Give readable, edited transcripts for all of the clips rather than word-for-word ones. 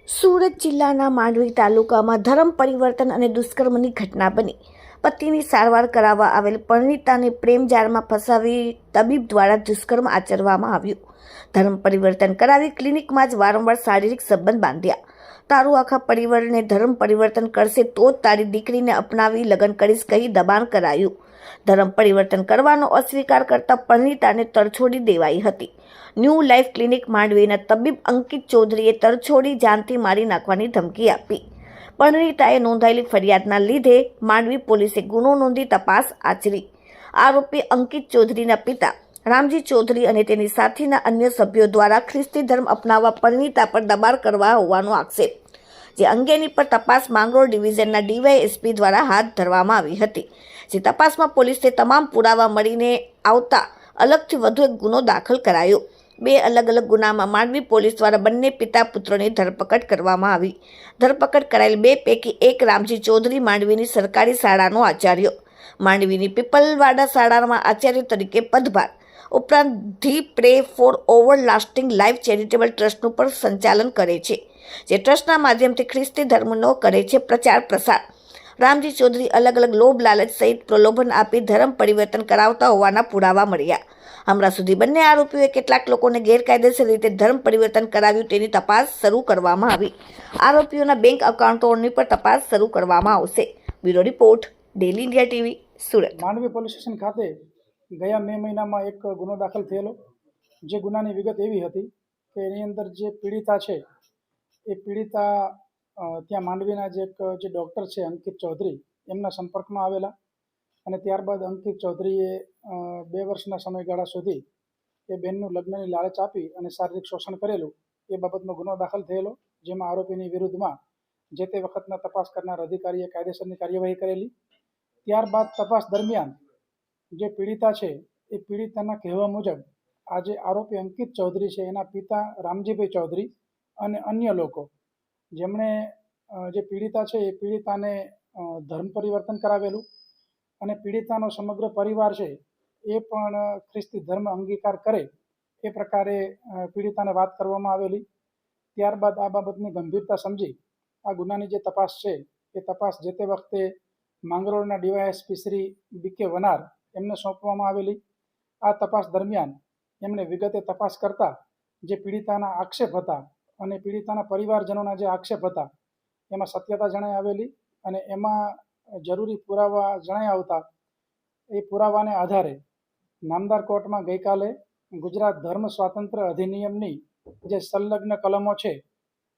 સુરત જિલ્લાના માંડવી તાલુકામાં ધર્મ પરિવર્તન અને દુષ્કર્મની ઘટના બની. પતિની સારવાર કરાવવા આવેલ પરિણીતાને પ્રેમ જાળમાં ફસાવી તબીબ દ્વારા દુષ્કર્મ આચરવામાં આવ્યું. ધર્મ પરિવર્તન કરાવી ક્લિનિકમાં જ વારંવાર શારીરિક સંબંધ બાંધ્યા. તારું આખા પરિવારને ધર્મ પરિવર્તન કરશે તો જ તારી દીકરીને અપનાવી લગ્ન કરીશ કહી દબાણ કરાયું. ધર્મ પરિવર્તન કરવાનો અસ્વીકાર કરતા પરિણીતાને તરછોડી દેવાઈ હતી. ન્યૂ લાઈફ ક્લિનિક માંડવીના તબીબ અંકિત ચૌધરીએ તરછોડી જાનથી મારી નાખવાની ધમકી આપી. પરિણીતાએ નોંધાયેલી ફરિયાદના લીધે માંડવી પોલીસે ગુનો નોંધી તપાસ આચરી. આરોપી અંકિત ચૌધરીના પિતા રામજી ચૌધરી અને તેની સાથેના અન્ય સભ્યો દ્વારા ખ્રિસ્તી ધર્મ અપનાવવા પરિણીતા પર દબાણ કરવા હોવાનો આક્ષેપ, જે અંગેની પર તપાસ માંગરોળ ડિવિઝનના ડીવાયએસપી દ્વારા હાથ ધરવામાં આવી હતી. જે તપાસમાં પોલીસે તમામ પુરાવા મળીને આવતા અલગથી વધુ એક ગુનો દાખલ કરાયો. બે અલગ અલગ ગુનામાં માંડવી પોલીસ દ્વારા બંને પિતા પુત્રોની ધરપકડ કરવામાં આવી. ધરપકડ કરાયેલ બે પૈકી એક રામજી ચૌધરી માંડવીની સરકારી શાળાનો આચાર્ય, માંડવીની પીપલવાડા શાળામાં આચાર્ય તરીકે પદભાર ઉપરાંત the Pray for Everlasting Life Charitable ટ્રસ્ટનું પણ સંચાલન કરે છે, જે ટ્રસ્ટના માધ્યમથી ખ્રિસ્તી ધર્મનો કરે છે પ્રચાર પ્રસાર. રામજી ચૌધરી અલગ અલગ લોભ લાલચ સહિત પ્રલોભન આપી ધર્મ પરિવર્તન કરાવતા હોવાના પુરાવા મળ્યા. હમણાં સુધી બંને આરોપીઓએ કેટલાક લોકોને ગેરકાયદેસર રીતે ધર્મ પરિવર્તન કરાવ્યું તેની તપાસ શરૂ કરવામાં આવી. આરોપીઓના બેંક એકાઉન્ટોની પર તપાસ શરૂ કરવામાં આવશે. Bureau report, daily India TV, Surat. Mandvi police station ખાતે ગયા મે મહિનામાં એક ગુનો દાખલ થયેલો, જે ગુનાની વિગત એવી હતી કે એની અંદર જે પીડિતા છે એ પીડિતા ત્યાં માંડવીના જે ડૉક્ટર છે અંકિત ચૌધરી, એમના સંપર્કમાં આવેલા અને ત્યારબાદ અંકિત ચૌધરીએ 2 વર્ષના સમયગાળા સુધી એ બેનનું લગ્નની લાલચ આપી અને શારીરિક શોષણ કરેલું એ બાબતનો ગુનો દાખલ થયેલો, જેમાં આરોપીની વિરુદ્ધમાં જે તે વખતના તપાસ કરનાર અધિકારીએ કાયદેસરની કાર્યવાહી કરેલી. ત્યારબાદ તપાસ દરમિયાન જે પીડિતા છે એ પીડિતાના કહેવા મુજબ આ જે આરોપી અંકિત ચૌધરી છે એના પિતા રામજીભાઈ ચૌધરી અને અન્ય લોકો જેમણે જે પીડિતા છે એ પીડિતાને ધર્મ પરિવર્તન કરાવેલું અને પીડિતાનો સમગ્ર પરિવાર છે એ પણ ખ્રિસ્તી ધર્મ અંગીકાર કરે એ પ્રકારે પીડિતાને વાત કરવામાં આવેલી. ત્યારબાદ આ બાબતની ગંભીરતા સમજી આ ગુનાની જે તપાસ છે એ તપાસ જે તે વખતે માંગરોળના ડીવાયએસપી શ્રી બીકે વનાર એમને સોંપવામાં આવેલી. આ તપાસ દરમિયાન એમણે વિગતે તપાસ કરતા જે પીડિતાના આક્ષેપ હતા અને પીડિતાના પરિવારજનોના જે આક્ષેપ હતા એમાં સત્યતા જણાઈ આવેલી અને એમાં જરૂરી પુરાવા જણાઈ આવતા એ પુરાવાને આધારે નામદાર કોર્ટમાં ગઈકાલે ગુજરાત ધર્મ સ્વાતંત્ર્ય અધિનિયમની જે સંલગ્ન કલમો છે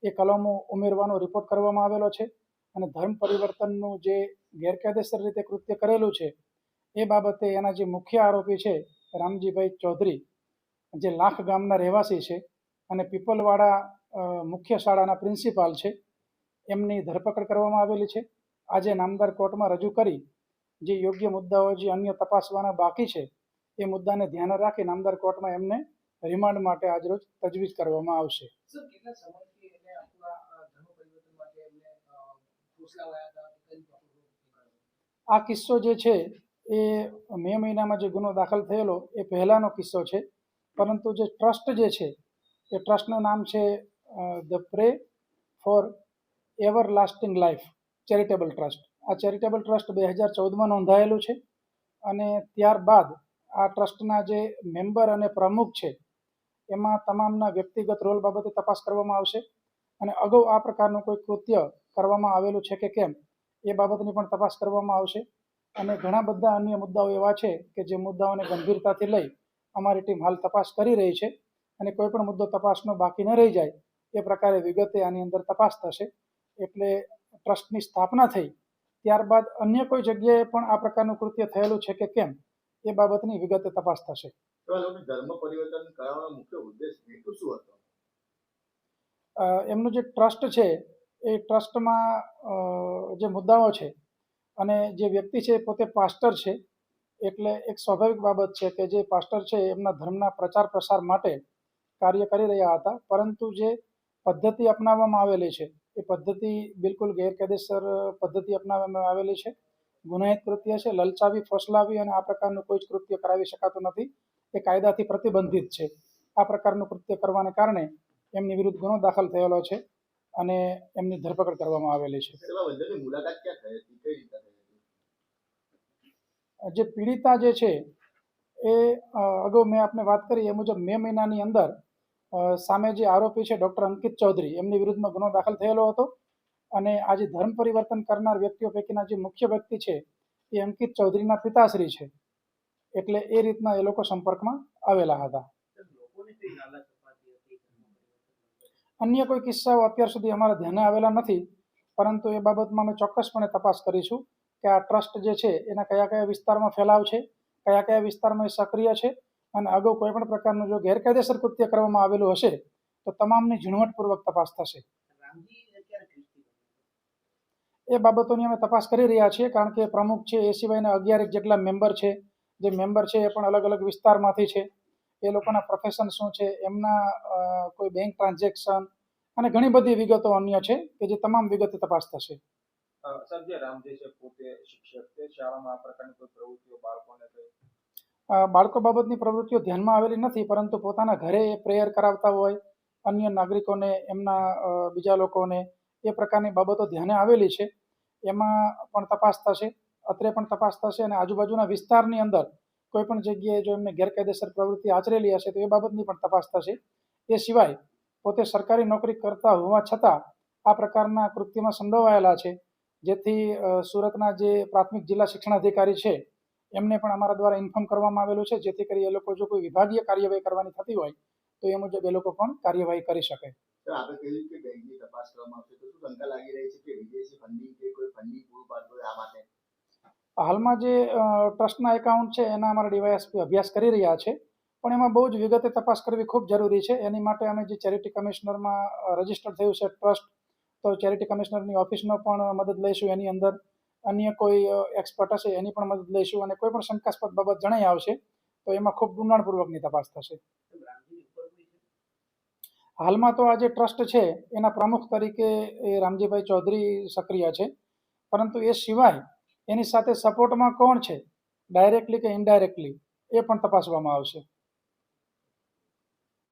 એ કલમો ઉમેરવાનો રિપોર્ટ કરવામાં આવેલો છે અને ધર્મ પરિવર્તનનું જે ગેરકાયદેસર રીતે કૃત્ય કરેલું છે એ બાબતે એના જે મુખ્ય આરોપી છે રામજીભાઈ ચૌધરી, જે લાખ ગામના રહેવાસી છે અને પીપલવાડા મુખ્ય શાળાના પ્રિન્સિપાલ છે, એમની ધરપકડ કરવામાં આવેલી છે. આજે નામદાર કોર્ટમાં રજૂ કરી જે યોગ્ય મુદ્દાઓ જે અન્ય તપાસવાના બાકી છે એ મુદ્દાને ધ્યાને રાખી નામદાર કોર્ટમાં એમને રિમાન્ડ માટે આજરોજ તજવીજ કરવામાં આવશે. આ કિસ્સો જે છે એ મે મહિનામાં જે ગુનો દાખલ થયેલો એ પહેલાનો કિસ્સો છે, પરંતુ જે ટ્રસ્ટ જે છે એ ટ્રસ્ટનું નામ છે the pre four ever lasting Life charitable trust. આ ચેરિટેબલ ટ્રસ્ટ 2014માં નોંધાયેલું છે અને ત્યારબાદ આ ટ્રસ્ટના જે મેમ્બર અને પ્રમુખ છે એમાં તમામના વ્યક્તિગત રોલ બાબતે તપાસ કરવામાં આવશે અને અગાઉ આ પ્રકારનું કોઈ કૃત્ય કરવામાં આવેલું છે કે કેમ એ બાબતની પણ તપાસ કરવામાં આવશે. અને ઘણા બધા અન્ય મુદ્દાઓ એવા છે કે જે મુદ્દાઓને ગંભીરતાથી લઈ અમારી ટીમ હાલ તપાસ કરી રહી છે અને કોઈ પણ મુદ્દો તપાસનો બાકી ન રહી જાય એ પ્રકારે વિગતે આની અંદર તપાસ થશે. એટલે ટ્રસ્ટની સ્થાપના થઈ ત્યારબાદ અન્ય કોઈ જગ્યાએ પણ આ પ્રકારનું કૃત્ય થયેલું છે કે કેમ એ બાબતની વિગતે તપાસ થશે. ધર્મ પરિવર્તન કરાવવાનો મુખ્ય ઉદ્દેશ હેતુ શું હતો? એમનું જે ટ્રસ્ટ છે એ ટ્રસ્ટમાં જે મુદ્દાઓ છે અને જે વ્યક્તિ છે પોતે પાસ્ટર છે, એટલે એક સ્વાભાવિક બાબત છે કે જે પાસ્ટર છે એમના ધર્મના પ્રચાર પ્રસાર માટે કાર્ય કરી રહ્યા હતા, પરંતુ જે પદ્ધતિ અપનાવવામાં આવેલી છે એ પદ્ધતિ બિલકુલ ગેરકાયદેસર પદ્ધતિ અપનાવવામાં આવેલી છે, ગુનાહિત કૃત્ય છે. લલચાવી, ફોસલાવી અને આ પ્રકારનું કોઈ જ કૃત્ય કરાવી શકાતું નથી, એ કાયદાથી પ્રતિબંધિત છે. આ પ્રકારનું કૃત્ય કરવાને કારણે એમની વિરુદ્ધ ગુનો દાખલ થયેલો છે અને એમની ધરપકડ કરવામાં આવેલી છે. એવા વંદનની મુલાકાત ક્યાં થઈ હતી, કઈ રીતે થઈ હતી? જે પીડિતા જે છે એ અગાઉ મેં આપને વાત કરી એ મુજબ મે મહિનાની અંદર સામે જે આરોપી છે ડૉક્ટર અંકિત ચૌધરી એમની વિરુદ્ધમાં ગુનો દાખલ થયેલો હતો અને આ જે ધર્મ પરિવર્તન કરનાર વ્યક્તિઓ પૈકીના જે મુખ્ય વ્યક્તિ છે એ અંકિત ચૌધરીના પિતાશ્રી છે, એટલે એ રીતના એ લોકો સંપર્કમાં આવેલા હતા. અન્ય કોઈ કિસ્સાઓ અત્યાર સુધી અમારા ધ્યાને આવેલા નથી, પરંતુ એ બાબતમાં અમે ચોક્કસપણે તપાસ કરીશું કે આ ટ્રસ્ટ જે છે એના કયા કયા વિસ્તારમાં ફેલાવ છે, કયા કયા વિસ્તારમાં એ સક્રિય છે અને અગાઉ કોઈ પણ પ્રકારનું જો ગેરકાયદેસર કૃત્ય કરવામાં આવેલું હશે તો તમામની ઝીણવટપૂર્વક તપાસ થશે. એ બાબતોની અમે તપાસ કરી રહ્યા છીએ, કારણ કે પ્રમુખ છે એ સિવાયના 11 જેટલા મેમ્બર છે. જે મેમ્બર છે એ પણ અલગ અલગ વિસ્તારમાંથી છે. એ લોકોના પ્રોફેશન શું છે, એમના કોઈ બેંક ટ્રાન્ઝેક્શન અને ઘણી બધી વિગતો અન્ય છે કે જે તમામ વિગતે તપાસ થશે. સર, જે રામજી છે પોતે શિક્ષક છે, શાળામાં આ પ્રકારની કોઈ પ્રવૃત્તિઓ બાળકોને થઈ? બાળકો બાબતની પ્રવૃત્તિઓ ધ્યાનમાં આવેલી નથી, પરંતુ પોતાના ઘરે એ પ્રેયર કરાવતા હોય, અન્ય નાગરિકોને એમના બીજા લોકોને એ પ્રકારની બાબતો ધ્યાને આવેલી છે. એમાં પણ તપાસ થશે, અત્રે પણ તપાસ થશે અને આજુબાજુના વિસ્તારની અંદર કોઈ પણ જગ્યાએ જો એમને ગેરકાયદેસર પ્રવૃત્તિ આચરેલી હશે તો એ બાબતની પણ તપાસ થશે. એ સિવાય પોતે સરકારી નોકરી કરતા હોવા છતાં આ પ્રકારના કૃત્યમાં સંડોવાયેલા છે, જેથી સુરતના જે પ્રાથમિક જિલ્લા શિક્ષણાધિકારી છે એમને પણ અમારા દ્વારા ઇન્ફોર્મ કરવામાં આવેલું છે, જેથી કરી એ લોકો જો કોઈ વિભાગીય કાર્યવાહી કરવાની થતી હોય તો એ મુજબ એ લોકો પણ કાર્યવાહી કરી શકે. સર, આપણે કહ્યું કે બેંકની તપાસ કરવામાં આવશે, તો શું શંકા લાગી રહી છે કે વિદેશી ફંડિંગ કે કોઈ ફંડિંગ પૂરું પાડતું હોય આ માટે? હાલમાં જે ટ્રસ્ટના એકાઉન્ટ છે એના અમારા ડીવાયએસપી અભ્યાસ કરી રહ્યા છે, પણ એમાં બહુ જ વિગતે તપાસ કરવી ખૂબ જરૂરી છે. એની માટે અમે જે ચેરિટી કમિશનરમાં રજીસ્ટર થયું છે ટ્રસ્ટ, તો ચેરિટી કમિશનરની ઓફિસનો પણ મદદ લઈશું. એની અંદર અન્ય કોઈ એક્સપર્ટ હશે એની પણ મદદ લઈશું અને કોઈ પણ શંકાસ્પદ બાબત જણાઈ આવશે તો એમાં ખૂબ ઊંડાણપૂર્વકની તપાસ થશે. હાલમાં તો આ જે ટ્રસ્ટ છે એના પ્રમુખ તરીકે એ રામજીભાઈ ચૌધરી સક્રિય છે, પરંતુ એ સિવાય એની સાથે સપોર્ટમાં કોણ છે, ડાયરેક્ટલી કે ઇનડાયરેક્ટલી, એ પણ તપાસવામાં આવશે.